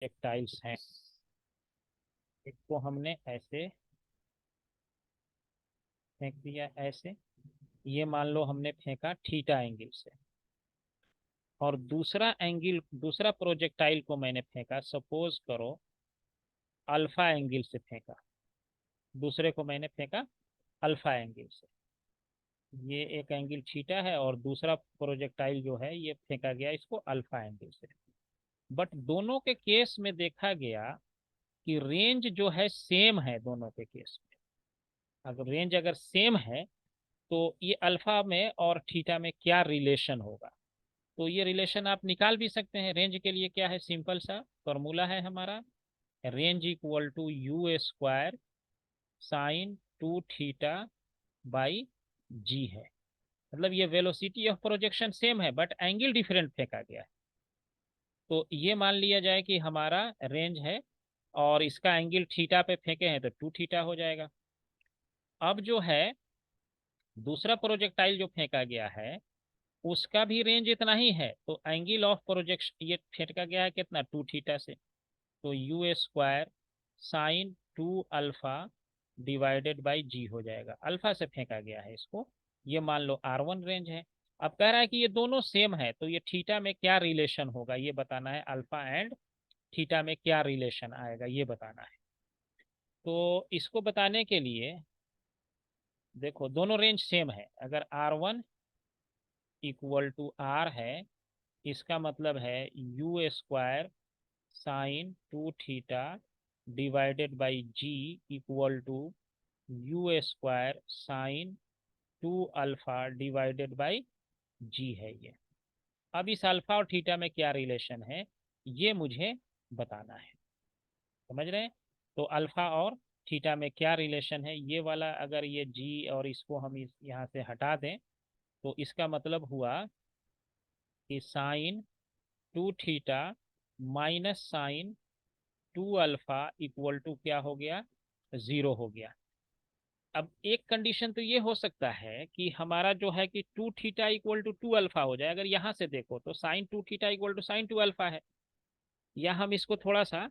Projectiles हैं। इसको हमने ऐसे फेंक दिया, ऐसे। ये मान लो हमने फेंका थीटा एंगल से, और दूसरा एंगल, दूसरा प्रोजेक्टाइल को मैंने फेंका, सपोज करो अल्फा एंगल से फेंका। दूसरे को मैंने फेंका अल्फा एंगल से। ये एक एंगल थीटा है और दूसरा प्रोजेक्टाइल जो है ये फेंका गया इसको अल्फा एंगल से। बट दोनों के केस में देखा गया कि रेंज जो है सेम है दोनों के केस में। अगर रेंज अगर सेम है तो ये अल्फा में और थीटा में क्या रिलेशन होगा। तो ये रिलेशन आप निकाल भी सकते हैं। रेंज के लिए क्या है, सिंपल सा फॉर्मूला है हमारा, range equal to u square sine 2 theta by g है। मतलब ये वेलोसिटी ऑफ प्रोजेक्शन सेम है बट एंगल डिफरेंट फेंका गया है। तो ये मान लिया जाए कि हमारा रेंज है और इसका एंगल थीटा पे फेंके हैं तो 2 थीटा हो जाएगा। अब जो है दूसरा प्रोजेक्टाइल जो फेंका गया है उसका भी रेंज इतना ही है, तो एंगल ऑफ प्रोजेक्शन ये फेंका गया है कितना, 2 थीटा से। तो u square sine 2 alpha divided by g हो जाएगा। अल्फा से फेंका गया है इसको, ये मान लो R1 रेंज है। अब कह रहा है कि ये दोनों सेम है तो ये थीटा में क्या रिलेशन होगा ये बताना है, अल्फा एंड थीटा में क्या रिलेशन आएगा ये बताना है। तो इसको बताने के लिए देखो दोनों रेंज सेम है। अगर R1 इक्वल टू R है, इसका मतलब है u square sine 2 theta divided by g equal to u square sine 2 alpha divided by g है ये। अब इस अल्फा और थीटा में क्या रिलेशन है ये मुझे बताना है। समझ रहे हैं? तो अल्फा और थीटा में क्या रिलेशन है ये वाला, अगर ये जी और इसको हम इस यहाँ से हटा दें तो इसका मतलब हुआ कि sine 2 theta minus sine 2 alpha equal to क्या हो गया, 0 हो गया। अब एक कंडीशन तो ये हो सकता है कि हमारा जो है कि 2 थीटा इक्वल टू 2 अल्फा हो जाए। अगर यहाँ से देखो तो sine 2 theta equal to sine 2 alpha है। या हम इसको थोड़ा सा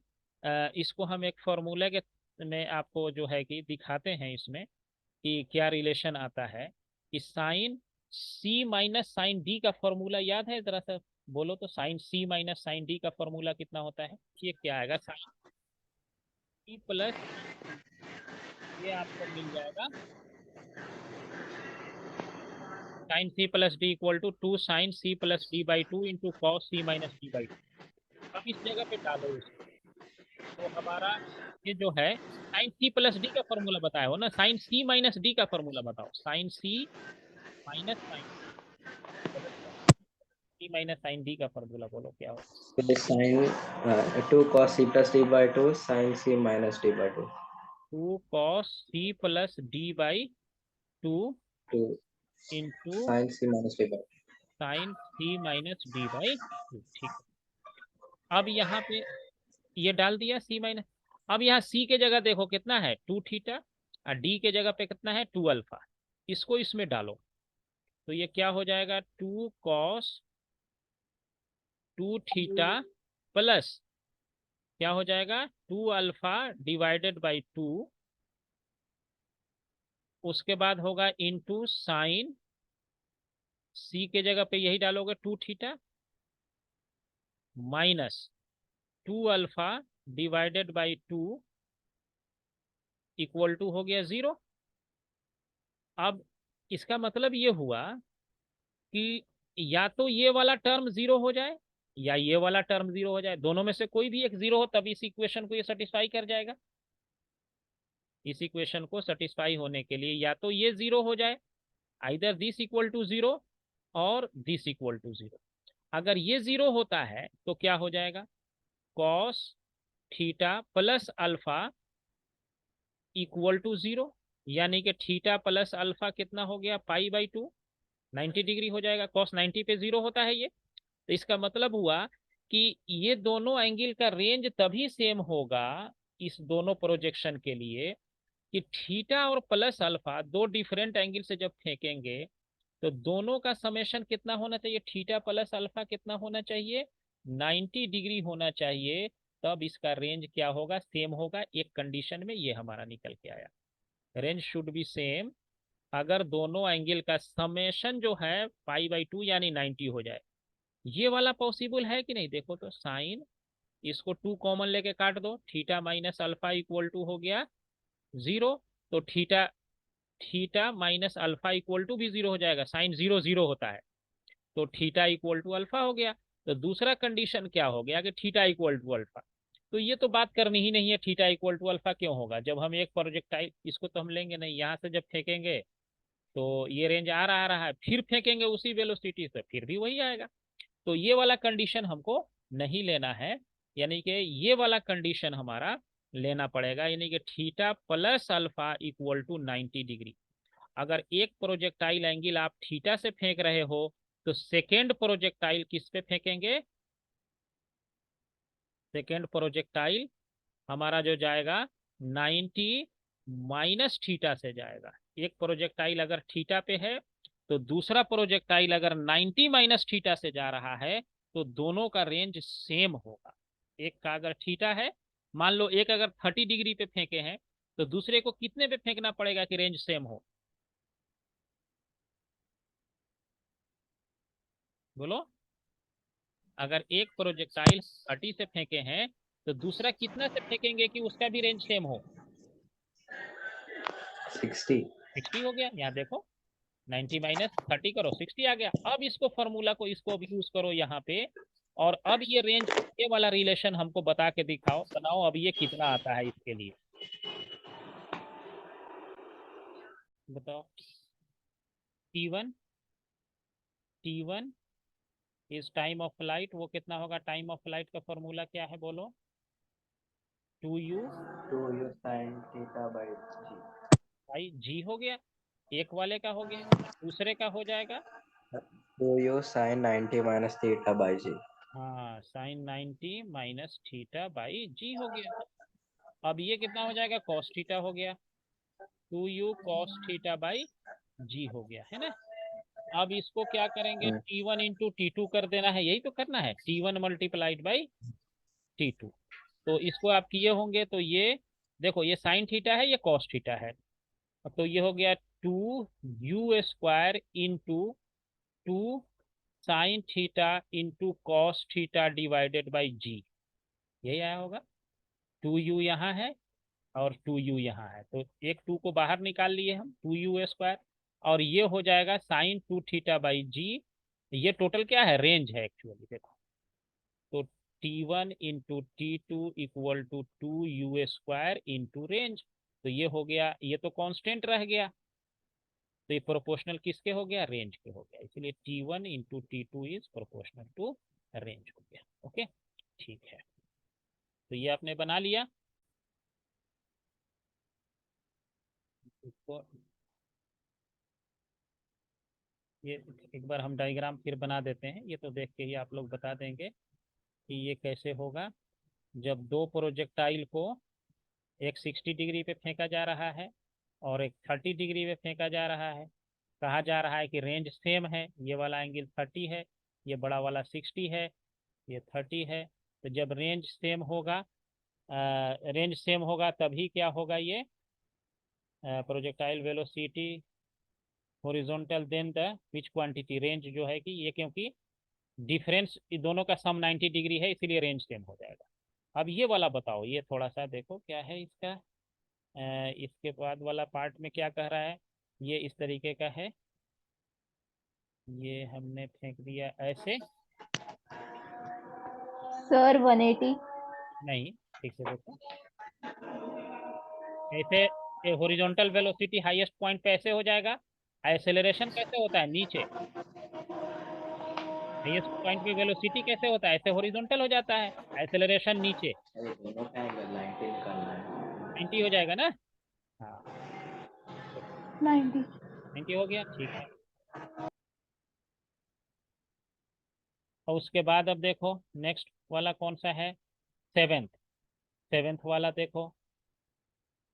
इसको हम एक फॉर्मूला के में आपको जो है कि दिखाते हैं इसमें कि क्या रिलेशन आता है। कि sign C minus sine D का फॉर्मूला याद है, जरा सा बोलो तो। Sign C minus sine D का फॉर्मूला कितना होता है, ये क्या आएगा, साइन सी प्लस, ये आपको मिल जाएगा sine C plus D equal to 2 sine C plus D by 2 into cos C minus D by 2। अब इस जगह पे डालो इसको, तो हमारा ये जो है साइन सी प्लस डी का फॉर्मूला बताया हो ना, साइन सी माइनस डी का फॉर्मूला बताओ। Sine C minus sine C minus sine D का फॉर्मूला बोलो क्या हो। Sine 2 cos c plus d by 2 sin c minus d by 2 2 cos C plus D by 2 2 into sin c minus d by 2। Sine C minus D by 2। ठीक है, अब यहाँ पे ये डाल दिया सी माइनस। अब यहाँ सी के जगह देखो कितना है, 2 थीटा, और डी के जगह पे कितना है, 2 अल्फा। इसको इसमें डालो तो ये क्या हो जाएगा, 2 cos 2 थीटा प्लस क्या हो जाएगा, 2 अल्फा डिवाइडेड बाई 2। उसके बाद होगा इनटू साइन सी के जगह पे यही डालोगे 2 theta minus 2 alpha divided by 2 equal to हो गया 0। अब इसका मतलब ये हुआ कि या तो ये वाला टर्म 0 हो जाए या ये वाला टर्म 0 हो जाए, दोनों में से कोई भी एक 0 हो तब इस इक्वेशन को ये सेटिस्फाई कर जाएगा। इस इक्वेशन को सेटिस्फाई होने के लिए या तो ये 0 हो जाए, आइदर दिस इक्वल टू 0 और दिस इक्वल टू 0। अगर ये 0 होता है तो क्या हो जाएगा, cos theta plus alpha equal to 0, यानी कि थीटा प्लस अल्फा कितना हो गया, पाई बाई 2, 90 डिग्री हो जाएगा। कॉस 90 पे 0 होता है ये। तो इसका मतलब हुआ कि ये दोनों एंगल का रेंज तभी सेम होगा इस दोनों प्रोजेक्शन के लिए कि थीटा और प्लस अल्फा दो डिफरेंट एंगल से जब फेंकेंगे तो दोनों का समेशन कितना होना चाहिए, थीटा प्लस अल्फा कितना होना चाहिए, 90 डिग्री होना चाहिए। तब इसका रेंज क्या होगा, सेम होगा। एक कंडीशन में ये हमारा निकल के आया, रेंज शुड बी सेम अगर दोनों एंगल का समेशन जो है π/2 यानी 90 हो जाए। ये वाला पॉसिबल है कि नहीं, देखो तो साइन, इसको 2 कॉमन लेके काट दो, theta minus alpha equal to हो गया 0। तो theta theta minus alpha equal to भी 0 हो जाएगा, साइन 0 0 होता है, तो थीटा इक्वल टू अल्फा हो गया। तो दूसरा कंडीशन क्या हो गया कि थीटा इक्वल टू अल्फा। तो ये तो बात करनी ही नहीं है, थीटा इक्वल टू अल्फा क्यों होगा, जब हम एक प्रोजेक्टाइल, इसको तो हम लेंगे नहीं, यहाँ से जब फेंकेंगे तो ये रेंज आ रहा है, फिर फेंकेंगे उसी वेलोसिटी से, फिर भी वही आएगा। तो ये वाला कंडीशन हमको नहीं लेना है, यानी कि ये वाला कंडीशन हमारा लेना पड़ेगा, यानी कि theta plus alpha equal to 90 degree. अगर एक प्रोजेक्टाइल एंगल आप थीटा से फेंक रहे हो तो सेकेंड प्रोजेक्टाइल किस पे फेंकेंगे, सेकेंड प्रोजेक्टाइल हमारा जो जाएगा 90 माइनस थीटा से जाएगा। एक प्रोजेक्टाइल अगर थीटा पे है तो दूसरा प्रोजेक्टाइल अगर 90 माइनस थीटा से जा रहा है तो दोनों का रेंज सेम होगा। एक का अगर थीटा है, मान लो एक अगर 30 डिग्री पे फेंके हैं तो दूसरे को कितने पे फेंकना पड़ेगा कि रेंज सेम हो, बोलो। अगर एक प्रोजेक्टाइल 30 से फेंके हैं तो दूसरा कितना से फेंकेंगे कि उसका भी रेंज सेम हो, 60। 60 हो गया। यहाँ देखो 90 माइनस 30 करो, 60 आ गया। अब इसको फॉर्मूला को इसको अब यूज करो यहाँ पे, और अब ये रेंज, ये वाला रिलेशन हमको बता के दिखाओ, बनाओ अब ये कितना आता है इसके लिए, बताओ। T1, T1 is time of flight, वो कितना होगा, टाइम ऑफ फ्लाइट का फॉर्मूला क्या है बोलो, 2u 2u sin theta by g। By g हो गया, एक वाले का हो गया, दूसरे का हो जाएगा 2u sin 90 minus theta by g। हाँ sign 90 minus theta by g हो गया। अब ये कितना हो जाएगा, कॉस थीटा हो गया, 2u cos theta by g हो गया, है ना। अब इसको क्या करेंगे, T1 इंटू T2 कर देना है, यही तो करना है, T1 मल्टीप्लाइड बाई T2। तो इसको आप किए होंगे तो ये देखो, ये साइन थीटा है, ये कॉस थीटा है, तो ये हो गया 2u² into 2 sine theta into cos theta divided by g, यही आया होगा। 2u यहाँ है और 2u यहाँ है, तो एक 2 को बाहर निकाल लिए हम, 2u², और ये हो जाएगा साइन 2 थीटा बाई जी। ये टोटल क्या है, रेंज है एक्चुअली, देखो। तो T1 into T2 equal to 2u² into range, तो ये हो गया, ये तो कांस्टेंट रह गया, तो ये प्रोपोर्शनल किसके हो गया, रेंज के हो गया, इसलिए T1 into T2 is proportional to range हो गया। ओके, ठीक है, तो ये आपने बना लिया इसको। ये एक बार हम डायग्राम फिर बना देते हैं, ये तो देख के ही आप लोग बता देंगे कि ये कैसे होगा। जब दो प्रोजेक्टाइल को एक 60 डिग्री पे फेंका जा रहा है और एक 30 डिग्री पे फेंका जा रहा है, कहा जा रहा है कि रेंज सेम है, ये वाला एंगल 30 है, ये बड़ा वाला 60 है, ये 30 है। तो जब रेंज सेम होगा, रेंज सेम होगा तभी क्या होगा, ये projectile velocity horizontal then the which quantity, range जो है कि ये, क्योंकि डिफरेंस दोनों का सम 90 डिग्री है इसीलिए रेंज सेम हो जाएगा। अब ये वाला बताओ, ये थोड़ा सा देखो क्या है इसका, इसके बाद वाला पार्ट में क्या कह रहा है, ये इस तरीके का है, ये हमने फेंक दिया ऐसे, सर 180। नहीं ठीक से देखो, ऐसे ये हॉरिजॉन्टल वेलोसिटी हाईएस्ट पॉइंट पे ऐसे हो जाएगा, एक्सेलरेशन कैसे होता है नीचे, हाईएस्ट पॉइंट पे वेलोसिटी कैसे होता है, ऐसे हॉरिजॉन्टल हो जाता है, एक्सेलरेशन नीचे अरे दोनों का एंगल 90 निकालना है। 90 हो जाएगा ना, हाँ 90। 90 हो गया, ठीक है। और उसके बाद अब देखो नेक्स्ट वाला कौन सा है, सेवेंथ, सेवेंथ वाला देखो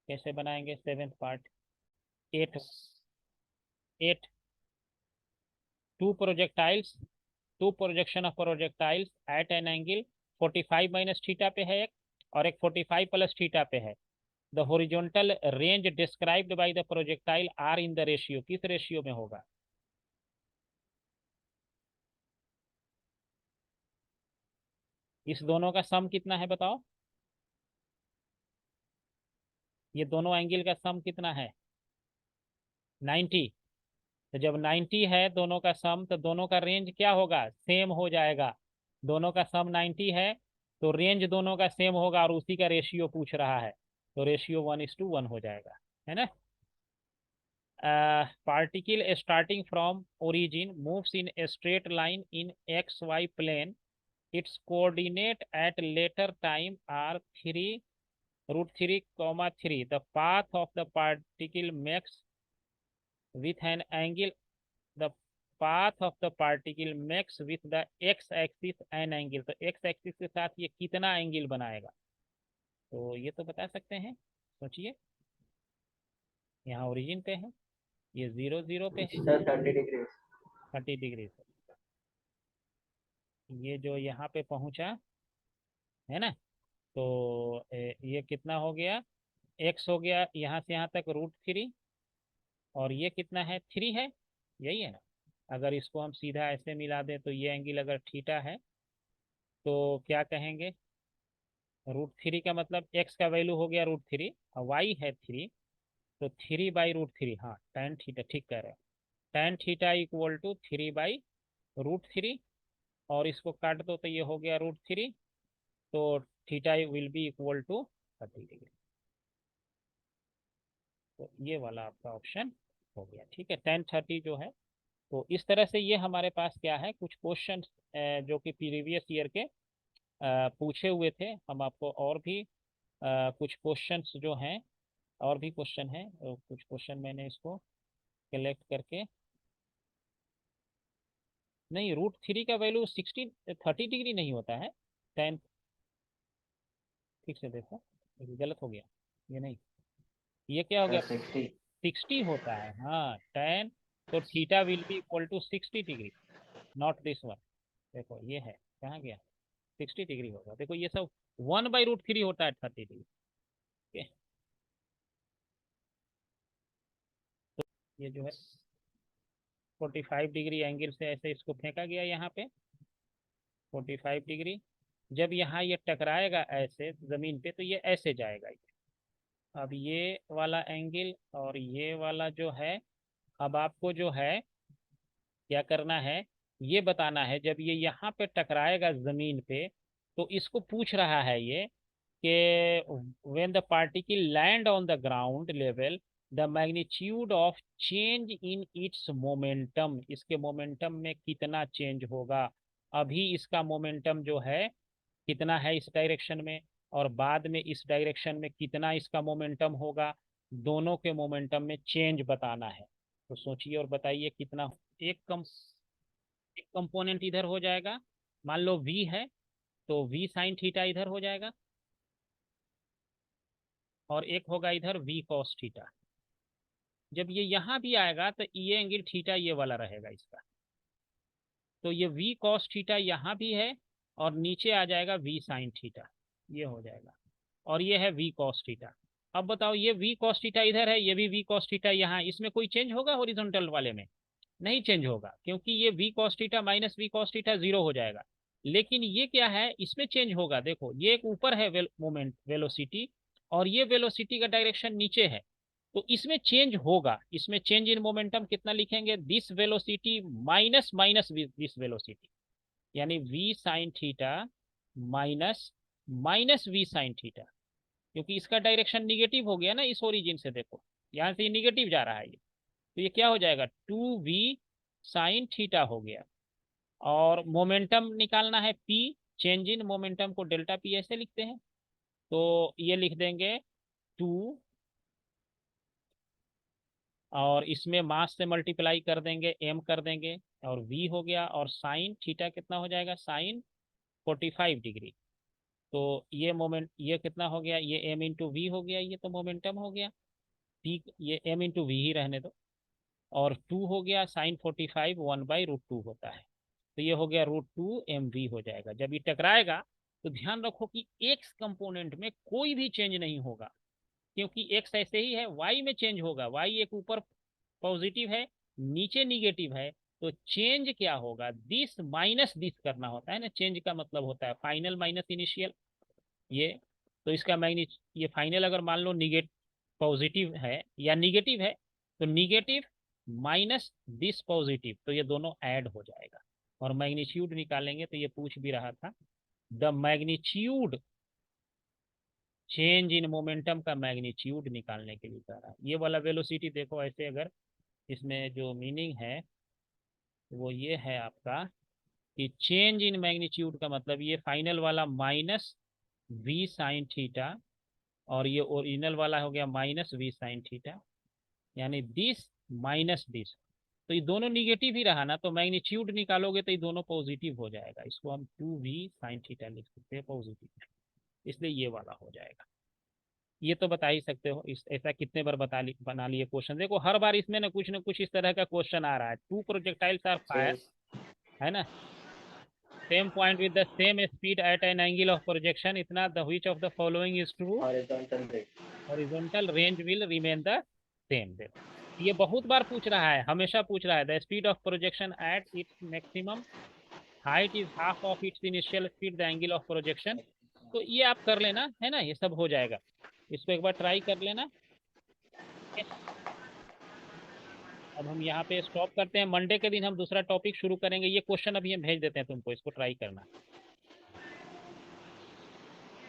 कैसे बनाएंगे, seventh part, eight, eight, two projectiles, two projection of projectiles at an angle 45 minus theta पे है एक, और एक 45 प्लस थीटा पे है। The horizontal range described by the projectile are in the ratio, किस रेशियो में होगा? इस दोनों का सम कितना है बताओ? ये दोनों एंगल का सम कितना है? 90। तो जब 90 है दोनों का सम, तो दोनों का रेंज क्या होगा? सेम हो जाएगा। दोनों का सम 90 है, तो रेंज दोनों का सेम होगा, और उसी का रेशियो पूछ रहा है, तो रेशियो 1:1 हो जाएगा, है ना? Particle starting from origin moves in a straight line in xy plane. Its coordinate at later time are 3 √3, 3. The path of the particle makes with an angle, the path of the particle makes with the x axis an angle. तो x axis के साथ ये कितना angle बनाएगा? तो ये तो बता सकते हैं, सोचिए। यहाँ ओरिजिन पे है, ये 0 0 पे है, सर 30 डिग्री। 30 डिग्री से ये जो यहाँ पे पहुंचा, है ना? तो ये कितना हो गया? x हो गया यहाँ से यहाँ तक √3, और ये कितना है? 3 है, यही है ना? अगर इसको हम सीधा ऐसे मिला दें, तो ये एंगल अगर थीटा है, तो क्या कहेंगे? √3 का मतलब x का वैल्यू हो गया √3, और y है 3, तो 3/√3। हाँ, tan थीटा, ठीक कह रहे हो। tan थीटा इक्वल टू 3/√3, और इसको काट दो तो ये हो गया √3, तो theta will be equal to 30 degree. तो ये वाला आपका ऑप्शन हो गया, ठीक है, 10:30 जो है। तो इस तरह से ये हमारे पास क्या है, कुछ क्वेश्चन जो कि प्रीवियस ईयर के पूछे हुए थे। हम आपको और भी कुछ क्वेश्चंस जो हैं, और भी क्वेश्चन हैं, कुछ क्वेश्चन मैंने इसको कलेक्ट करके, नहीं, √3 का वैल्यू 30 डिग्री नहीं होता है, 10, ठीक से देखो, ये गलत हो गया, ये नहीं, ये क्या हो सर गया? 60। 60 होता है, हाँ, 10। तो theta will be equal to 60 degree, not this one. देखो ये है, कहाँ गया? 60 डिग्री होगा, देखो ये सब 1/√3 होता है 30 डिग्री। ओके, ये जो है 45 डिग्री एंगल से ऐसे इसको फेंका गया यहाँ पे, 45 डिग्री। जब यहाँ ये टकराएगा ऐसे जमीन पे, तो ये ऐसे जाएगा। अब ये वाला एंगल और ये वाला जो है, अब आपको जो है क्या करना है, ये बताना है, जब ये यहाँ पे टकराएगा जमीन पे, तो इसको पूछ रहा है ये कि when the particle land on the ground level, the magnitude of change in its momentum, इसके मोमेंटम में कितना चेंज होगा? अभी इसका मोमेंटम जो है कितना है इस डायरेक्शन में, और बाद में इस डायरेक्शन में कितना इसका मोमेंटम होगा, दोनों के मोमेंटम में चेंज बताना है। तो सोचिए और बताइए कितना। एक कम एक कंपोनेंट इधर हो जाएगा, मान लो v है, तो v साइन थीटा इधर हो जाएगा, और एक होगा इधर v कॉस थीटा। जब ये यहाँ भी आएगा, तो ये एंगल थीटा ये वाला रहेगा इसका, तो ये v कॉस थीटा यहाँ भी है, और नीचे आ जाएगा v साइन थीटा, ये हो जाएगा, और ये है v कॉस थीटा। अब बताओ, ये v कॉस थीटा इधर है, ये भी v कॉस थीटा यहाँ, इसमें कोई चेंज होगा हॉरिजॉन्टल वाले में? नहीं चेंज होगा, क्योंकि ये v cos theta minus v cos theta 0 हो जाएगा। लेकिन ये क्या है, इसमें चेंज होगा, देखो ये एक ऊपर है मोमेंट वेलोसिटी, और ये वेलोसिटी का डायरेक्शन नीचे है, तो इसमें चेंज होगा। इसमें चेंज इन मोमेंटम कितना लिखेंगे? This velocity minus minus this velocity, यानी v sine theta minus minus v sine theta, क्योंकि इसका डायरेक्शन निगेटिव हो गया ना इस ओरिजिन से, देखो यहाँ से ये निगेटिव जा रहा है ये, तो ये क्या हो जाएगा? 2v साइन थीटा हो गया। और मोमेंटम निकालना है p, चेंज इन मोमेंटम को डेल्टा p ऐसे लिखते हैं, तो ये लिख देंगे 2, और इसमें मास से मल्टीप्लाई कर देंगे, m कर देंगे, और v हो गया, और साइन थीटा कितना हो जाएगा? Sine 45 degree. तो ये मोमेंट, ये कितना हो गया? ये m इंटू वी हो गया, ये तो मोमेंटम हो गया। p, ये m इंटू वी ही रहने दो, और 2 हो गया साइन 45, 1/√2 होता है, तो ये हो गया √2 mv हो जाएगा। जब ये टकराएगा, तो ध्यान रखो कि एक्स कंपोनेंट में कोई भी चेंज नहीं होगा, क्योंकि एक्स ऐसे ही है, वाई में चेंज होगा। वाई एक ऊपर पॉजिटिव है, नीचे निगेटिव है, तो चेंज क्या होगा, दिस माइनस दिस करना होता है ना। चेंज का मतलब होता है फाइनल माइनस इनिशियल। ये तो इसका मैग्नीट, ये फाइनल अगर मान लो निगेटिव पॉजिटिव है या निगेटिव है, तो निगेटिव माइनस दिस पॉजिटिव, तो ये दोनों ऐड हो जाएगा। और मैग्नीट्यूड निकालेंगे तो ये पूछ भी रहा था, the magnitude change in momentum का मैग्नीट्यूड निकालने के लिए कह रहा है। ये वाला वेलोसिटी देखो, ऐसे अगर इसमें जो मीनिंग है वो ये है आपका कि चेंज इन मैग्नीट्यूड का मतलब ये फाइनल वाला माइनस वी साइन थीटा, और ये ओरिजिनल वाला हो गया माइनस वी साइन थीटा, यानी दिस माइनस दिस। तो ये दोनों निगेटिव ही रहा ना, तो मैग्नीट्यूड निकालोगे तो ये दोनों पॉजिटिव हो जाएगा। इसको हम 2v sin थीटा लिख सकते हैं पॉजिटिव, इसलिए ये वाला हो जाएगा। ये तो बता ही सकते हो। इस ऐसा कितने बार बना लिए क्वेश्चन। देखो हर बार इसमें ना कुछ इस तरह का क्वेश्चन आ रहा है। Two projectiles are fire, Yes. है ना, same point with the same speed at an angle of projection, इतना the which of the following is true, Horizontal rate. Horizontal range will remain the same. देखो ये बहुत बार पूछ रहा है, हमेशा पूछ रहा है, the speed of projection at its maximum height is half of its initial speed the angle of projection. तो ये आप कर लेना, है ना, ये सब हो जाएगा। इसको एक बार ट्राई कर लेना। अब हम यहाँ पे स्टॉप करते हैं, मंडे के दिन हम दूसरा टॉपिक शुरू करेंगे। ये क्वेश्चन अभी हम भेज देते हैं तुमको, इसको ट्राई करना।